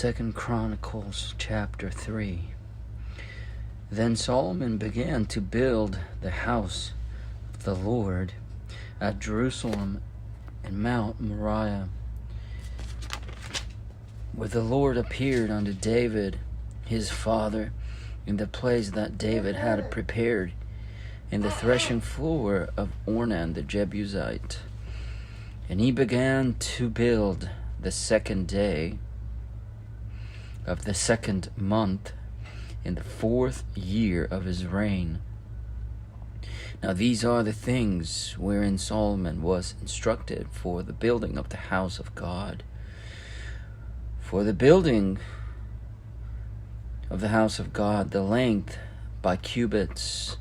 Second Chronicles chapter 3. Then Solomon began to build the house of the Lord at Jerusalem and Mount Moriah, where the Lord appeared unto David his father, in the place that David had prepared, in the threshing floor of Ornan the Jebusite. And he began to build the 2nd day of the 2nd month, in the 4th year of his reign. Now these are the things wherein Solomon was instructed for the building of the house of God. For the building of the house of God, the length by cubits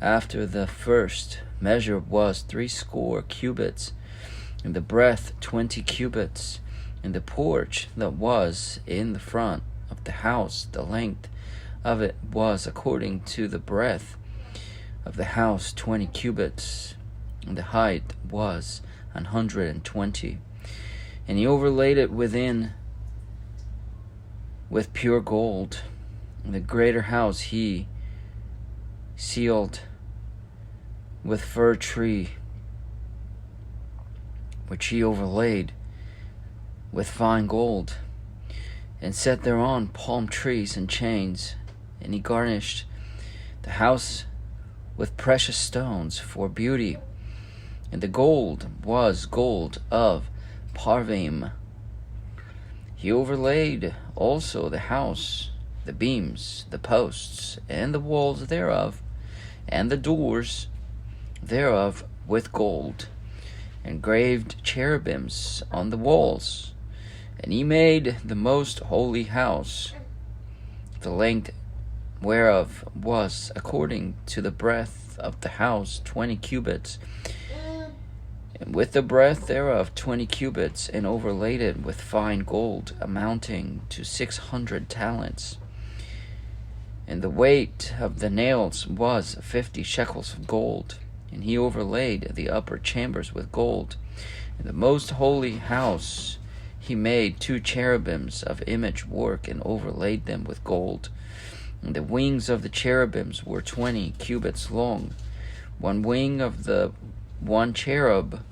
after the first measure was 60 cubits, and the breadth 20 cubits. And the porch that was in the front of the house, the length of it was according to the breadth of the house 20 cubits, and the height was 120. And he overlaid it within with pure gold. And the greater house he sealed with fir tree, which he overlaid with fine gold, and set thereon palm trees and chains. And he garnished the house with precious stones for beauty. And the gold was gold of Parvaim. He overlaid also the house, the beams, the posts, and the walls thereof, and the doors thereof with gold, and graved cherubims on the walls. And he made the most holy house, the length whereof was according to the breadth of the house 20 cubits, and with the breadth thereof 20 cubits, and overlaid it with fine gold, amounting to 600 talents. And the weight of the nails was 50 shekels of gold. And he overlaid the upper chambers with gold. In the most holy house he made 2 cherubims of image work, and overlaid them with gold. And the wings of the cherubims were 20 cubits long. One wing of the one cherub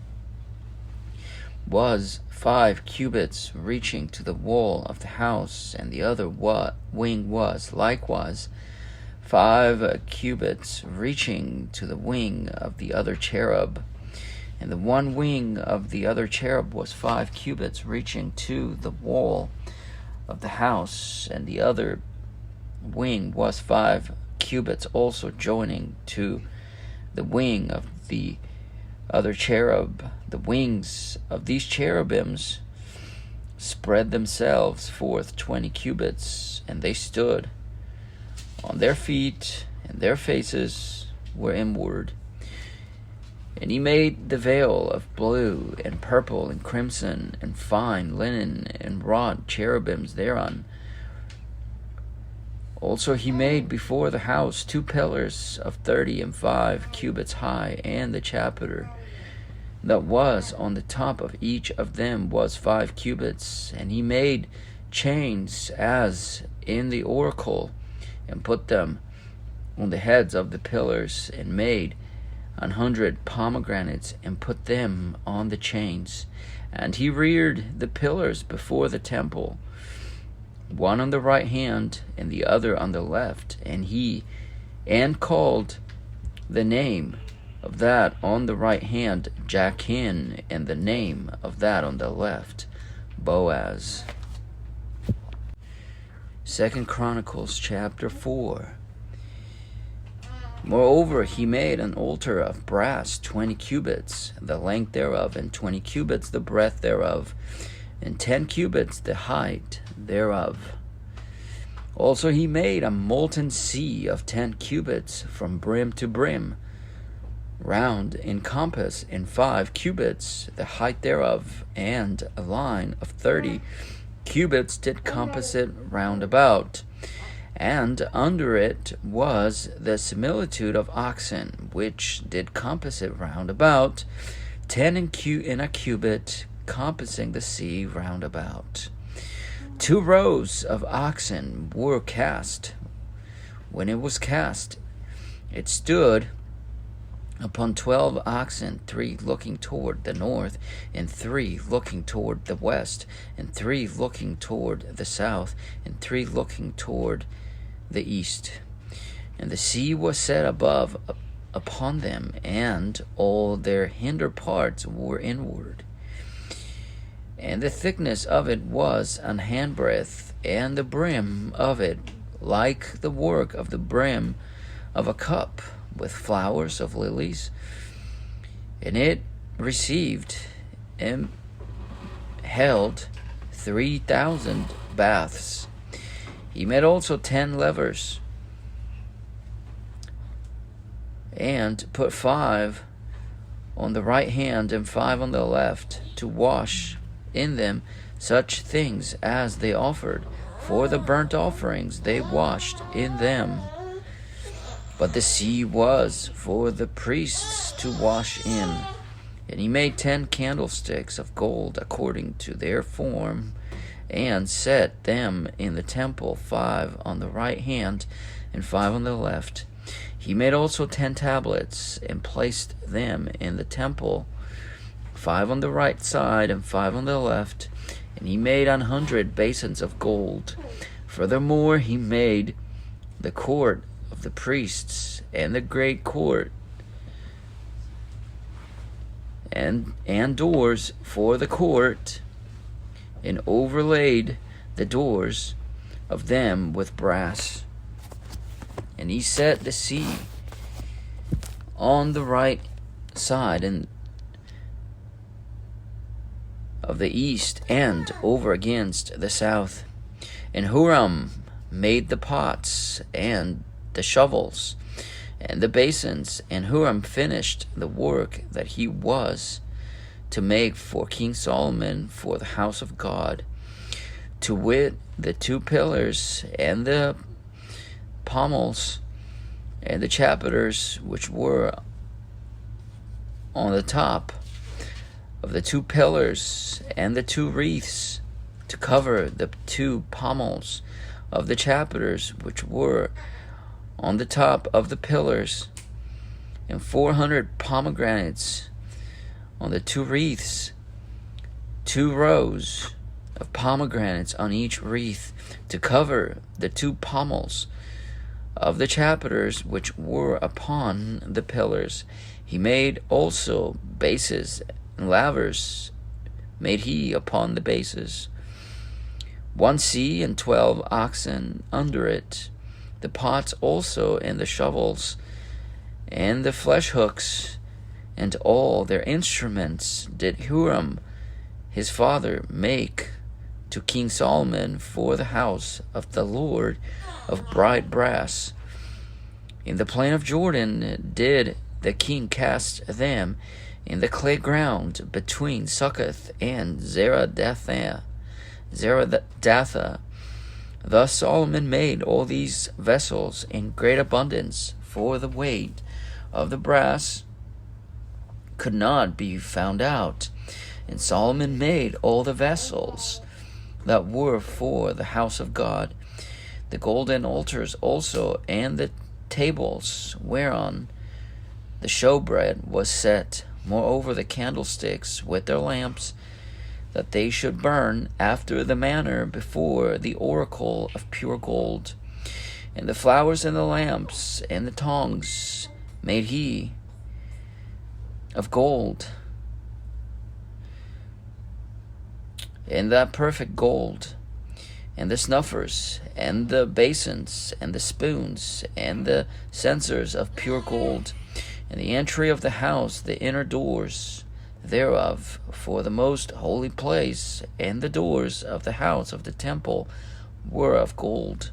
was 5 cubits, reaching to the wall of the house, and the other wing was likewise 5 cubits, reaching to the wing of the other cherub. And the one wing of the other cherub was 5 cubits, reaching to the wall of the house, and the other wing was 5 cubits, also joining to the wing of the other cherub. The wings of these cherubims spread themselves forth 20 cubits, and they stood on their feet, and their faces were inward. And he made the veil of blue and purple and crimson and fine linen, and wrought cherubims thereon. Also he made before the house 2 pillars of 35 cubits high, and the chapiter that was on the top of each of them was 5 cubits. And he made chains as in the oracle, and put them on the heads of the pillars, and made 100 pomegranates, and put them on the chains. And he reared the pillars before the temple, one on the right hand and the other on the left. And called the name of that on the right hand Jachin, and the name of that on the left Boaz. 2 Chronicles chapter 4. Moreover, he made an altar of brass 20 cubits, the length thereof, and 20 cubits the breadth thereof, and 10 cubits the height thereof. Also he made a molten sea of 10 cubits from brim to brim, round in compass, and 5 cubits the height thereof, and a line of 30 cubits did compass it round about. And under it was the similitude of oxen, which did compass it round about, 10 in a cubit, compassing the sea round about. 2 rows of oxen were cast. When it was cast, it stood upon 12 oxen, 3 looking toward the north, and 3 looking toward the west, and 3 looking toward the south, and 3 looking toward the east. And the sea was set above upon them, and all their hinder parts were inward. And the thickness of it was an handbreadth, and the brim of it like the work of the brim of a cup, with flowers of lilies. And it received and held 3,000 baths. He made also 10 levers, and put 5 on the right hand and 5 on the left, to wash in them such things as they offered. For the burnt offerings they washed in them. But the sea was for the priests to wash in. And he made 10 candlesticks of gold according to their form, and set them in the temple, 5 on the right hand and 5 on the left. He made also 10 tablets, and placed them in the temple, 5 on the right side and 5 on the left. And he made 100 basins of gold. Furthermore, he made the court of the priests, and the great court, and doors for the court, and overlaid the doors of them with brass. And he set the sea on the right side and of the east, and over against the south. And Huram made the pots and the shovels and the basins, and Huram finished the work that he was to make for King Solomon for the house of God, to wit, the 2 pillars and the pommels and the chapiters which were on the top of the 2 pillars, and the 2 wreaths to cover the 2 pommels of the chapiters which were on the top of the pillars, and 400 pomegranates on the 2 wreaths, 2 rows of pomegranates on each wreath to cover the 2 pommels of the chapiters which were upon the pillars. He made also bases and lavers made he upon the bases. 1 sea and 12 oxen under it. The pots also and the shovels and the flesh hooks and all their instruments did Huram his father make to King Solomon for the house of the Lord of bright brass. In the plain of Jordan did the king cast them in the clay ground between Succoth and Zeradatha. Thus Solomon made all these vessels in great abundance, for the weight of the brass could not be found out. And Solomon made all the vessels that were for the house of God, the golden altars also, and the tables whereon the showbread was set. Moreover, the candlesticks with their lamps, that they should burn after the manner before the oracle of pure gold. And the flowers and the lamps and the tongs made he of gold, and that perfect gold, and the snuffers, and the basins, and the spoons, and the censers of pure gold. And the entry of the house, the inner doors thereof, for the most holy place, and the doors of the house of the temple were of gold.